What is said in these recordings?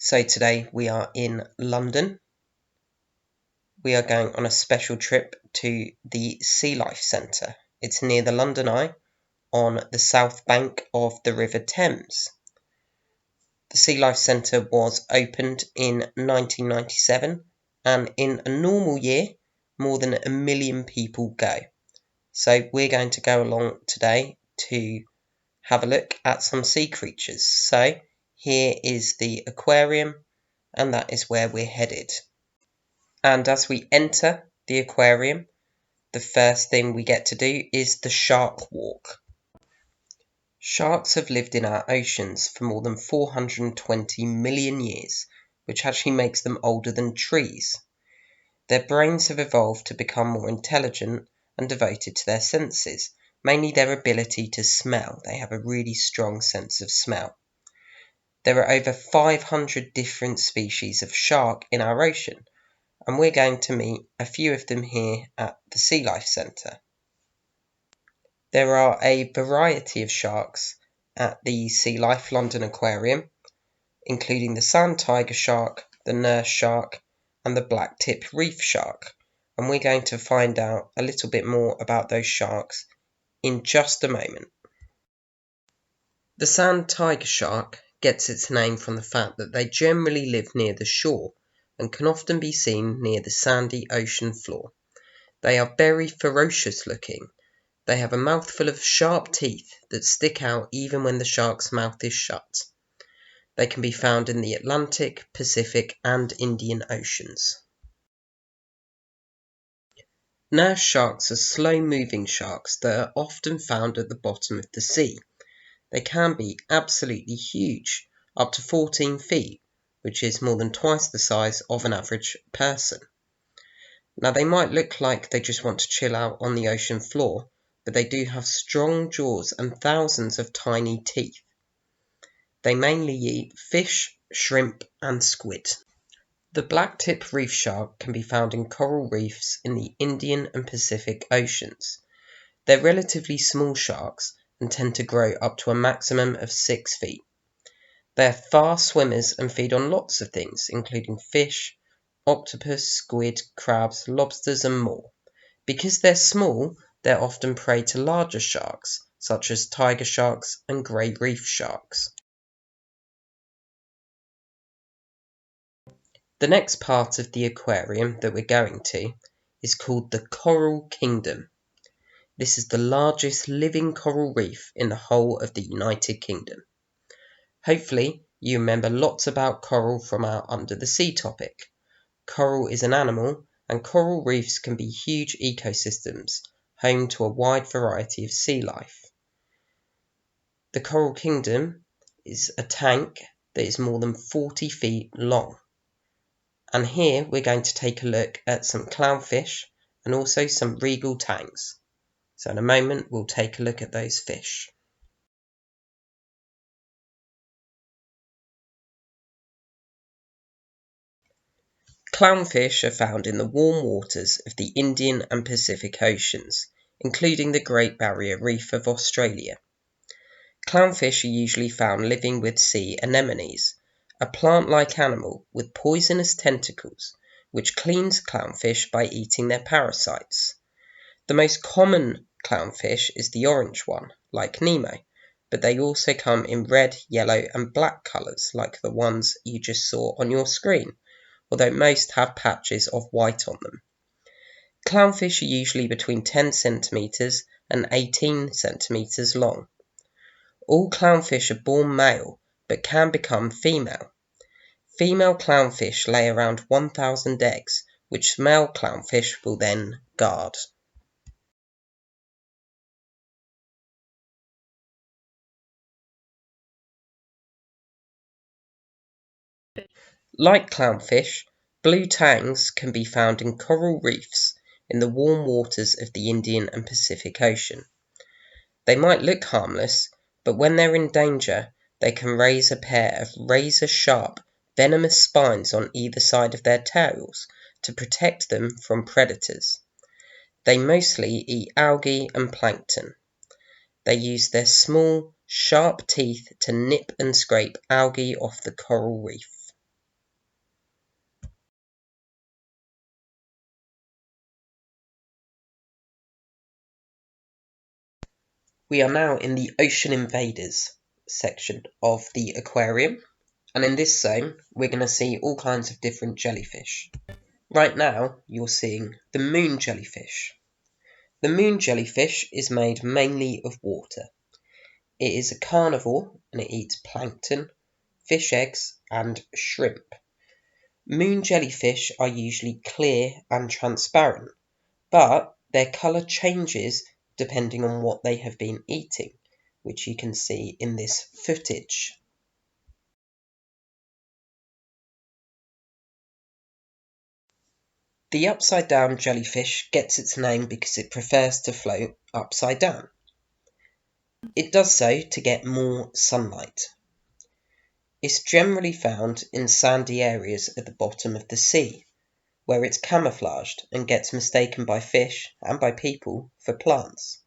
So today we are in London. We are going on a special trip to the Sea Life Centre. It's near the London Eye on the south bank of the River Thames. The Sea Life Centre was opened in 1997 and in a normal year more than 1 million people go. So we're going to go along today to have a look at some sea creatures. So here is the aquarium, and that is where we're headed. And as we enter the aquarium, the first thing we get to do is the shark walk. Sharks have lived in our oceans for more than 420 million years, which actually makes them older than trees. Their brains have evolved to become more intelligent and devoted to their senses, mainly their ability to smell. They have a really strong sense of smell. There are over 500 different species of shark in our ocean, and we're going to meet a few of them here at the Sea Life Centre. There are a variety of sharks at the Sea Life London Aquarium, including the sand tiger shark, the nurse shark, and the black-tip reef shark, and we're going to find out a little bit more about those sharks in just a moment. The sand tiger shark gets its name from the fact that they generally live near the shore and can often be seen near the sandy ocean floor. They are very ferocious looking. They have a mouthful of sharp teeth that stick out even when the shark's mouth is shut. They can be found in the Atlantic, Pacific, and Indian Oceans. Nurse sharks are slow-moving sharks that are often found at the bottom of the sea. They can be absolutely huge, up to 14 feet, which is more than twice the size of an average person. Now they might look like they just want to chill out on the ocean floor, but they do have strong jaws and thousands of tiny teeth. They mainly eat fish, shrimp, and squid. The black-tip reef shark can be found in coral reefs in the Indian and Pacific Oceans. They're relatively small sharks and tend to grow up to a maximum of 6 feet. They are fast swimmers and feed on lots of things, including fish, octopus, squid, crabs, lobsters, and more. Because they're small, they're often prey to larger sharks, such as tiger sharks and grey reef sharks. The next part of the aquarium that we're going to is called the Coral Kingdom. This is the largest living coral reef in the whole of the United Kingdom. Hopefully, you remember lots about coral from our Under the Sea topic. Coral is an animal, and coral reefs can be huge ecosystems, home to a wide variety of sea life. The Coral Kingdom is a tank that is more than 40 feet long. And here we're going to take a look at some clownfish and also some regal tangs. So in a moment we'll take a look at those fish. Clownfish are found in the warm waters of the Indian and Pacific Oceans, including the Great Barrier Reef of Australia. Clownfish are usually found living with sea anemones, a plant-like animal with poisonous tentacles, which cleans clownfish by eating their parasites. The most common clownfish is the orange one, like Nemo, but they also come in red, yellow, and black colours, like the ones you just saw on your screen, although most have patches of white on them. Clownfish are usually between 10 centimetres and 18 centimetres long. All clownfish are born male, but can become female. Female clownfish lay around 1,000 eggs, which male clownfish will then guard. Like clownfish, blue tangs can be found in coral reefs in the warm waters of the Indian and Pacific Ocean. They might look harmless, but when they're in danger, they can raise a pair of razor-sharp, venomous spines on either side of their tails to protect them from predators. They mostly eat algae and plankton. They use their small, sharp teeth to nip and scrape algae off the coral reef. We are now in the Ocean Invaders section of the aquarium, and in this zone we're going to see all kinds of different jellyfish. Right now you're seeing the moon jellyfish. The moon jellyfish is made mainly of water. It is a carnivore and it eats plankton, fish eggs and shrimp. Moon jellyfish are usually clear and transparent, but their colour changes depending on what they have been eating, which you can see in this footage. The upside down jellyfish gets its name because it prefers to float upside down. It does so to get more sunlight. It's generally found in sandy areas at the bottom of the sea, where it's camouflaged and gets mistaken by fish and by people for plants.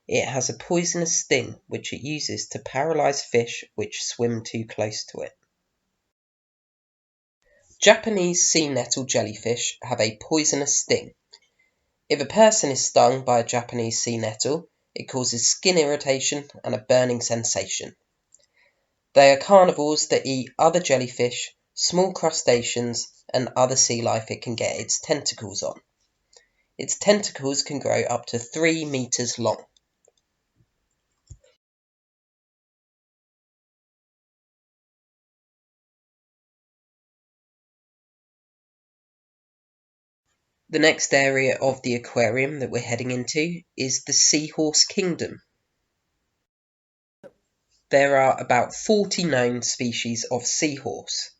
It has a poisonous sting which it uses to paralyze fish which swim too close to it. Japanese sea nettle jellyfish have a poisonous sting. If a person is stung by a Japanese sea nettle, it causes skin irritation and a burning sensation. They are carnivores that eat other jellyfish, small crustaceans, and other sea life it can get its tentacles on. Its tentacles can grow up to 3 meters long. The next area of the aquarium that we're heading into is the seahorse kingdom. There are about 40 known species of seahorse.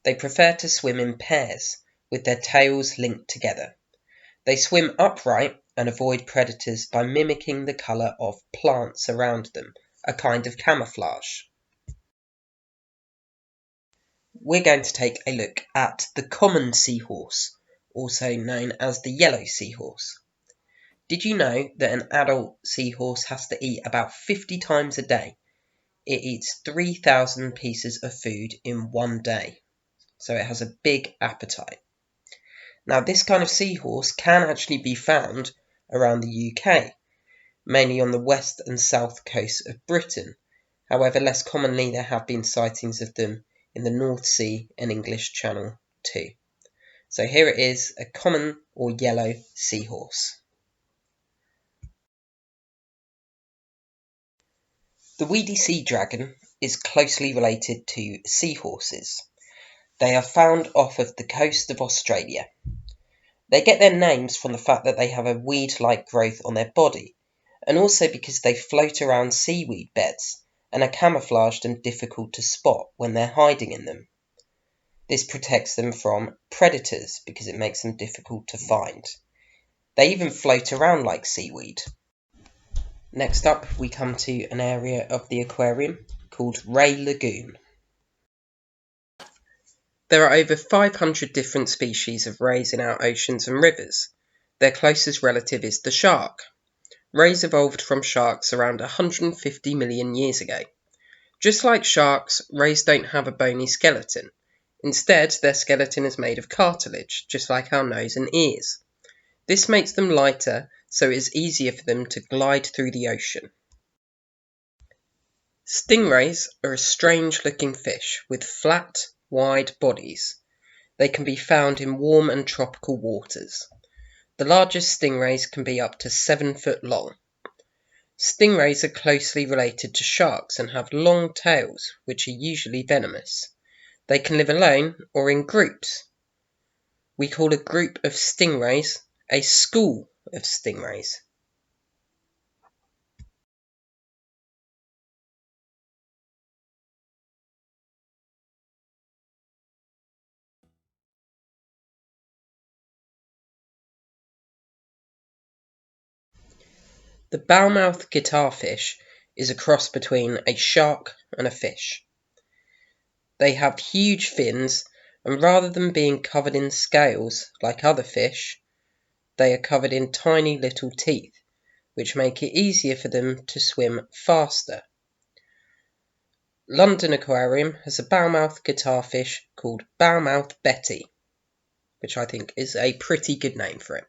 They prefer to swim in pairs, with their tails linked together. They swim upright and avoid predators by mimicking the colour of plants around them, a kind of camouflage. We're going to take a look at the common seahorse, also known as the yellow seahorse. Did you know that an adult seahorse has to eat about 50 times a day? It eats 3,000 pieces of food in one day, so it has a big appetite. Now, this kind of seahorse can actually be found around the UK, mainly on the west and south coast of Britain. However, less commonly there have been sightings of them in the North Sea and English Channel too. So here it is, a common or yellow seahorse. The weedy sea dragon is closely related to seahorses. They are found off of the coast of Australia. They get their names from the fact that they have a weed-like growth on their body, and also because they float around seaweed beds and are camouflaged and difficult to spot when they're hiding in them. This protects them from predators because it makes them difficult to find. They even float around like seaweed. Next up, we come to an area of the aquarium called Ray Lagoon. There are over 500 different species of rays in our oceans and rivers. Their closest relative is the shark. Rays evolved from sharks around 150 million years ago. Just like sharks, rays don't have a bony skeleton. Instead, their skeleton is made of cartilage, just like our nose and ears. This makes them lighter, so it is easier for them to glide through the ocean. Stingrays are a strange-looking fish with flat, wide bodies. They can be found in warm and tropical waters. The largest stingrays can be up to 7 foot long. Stingrays are closely related to sharks and have long tails, which are usually venomous. They can live alone or in groups. We call a group of stingrays a school of stingrays. The bowmouth guitarfish is a cross between a shark and a fish. They have huge fins, and rather than being covered in scales like other fish, they are covered in tiny little teeth, which make it easier for them to swim faster. London Aquarium has a bowmouth guitarfish called Bowmouth Betty, which I think is a pretty good name for it.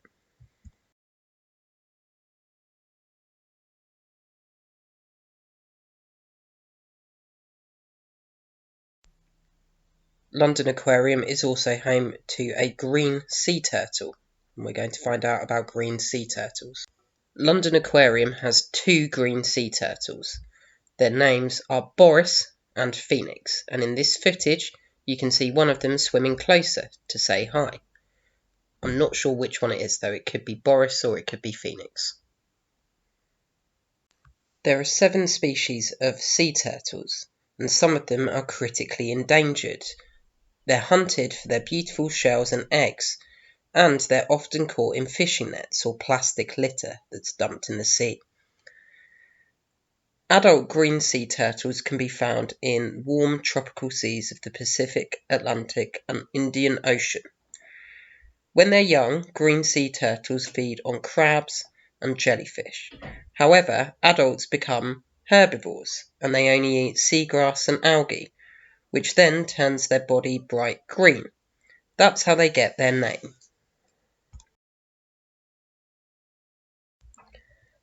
London Aquarium is also home to a green sea turtle, and we're going to find out about green sea turtles. London Aquarium has 2 green sea turtles. Their names are Boris and Phoenix, and in this footage you can see one of them swimming closer to say hi. I'm not sure which one it is though, it could be Boris or it could be Phoenix. There are 7 species of sea turtles, and some of them are critically endangered. They're hunted for their beautiful shells and eggs, and they're often caught in fishing nets or plastic litter that's dumped in the sea. Adult green sea turtles can be found in warm tropical seas of the Pacific, Atlantic, and Indian Ocean. When they're young, green sea turtles feed on crabs and jellyfish. However, adults become herbivores, and they only eat seagrass and algae, which then turns their body bright green. That's how they get their name.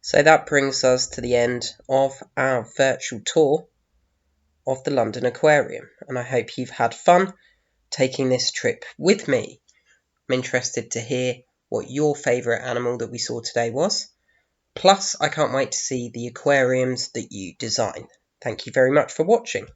So that brings us to the end of our virtual tour of the London Aquarium, and I hope you've had fun taking this trip with me. I'm interested to hear what your favourite animal that we saw today was. Plus, I can't wait to see the aquariums that you design. Thank you very much for watching.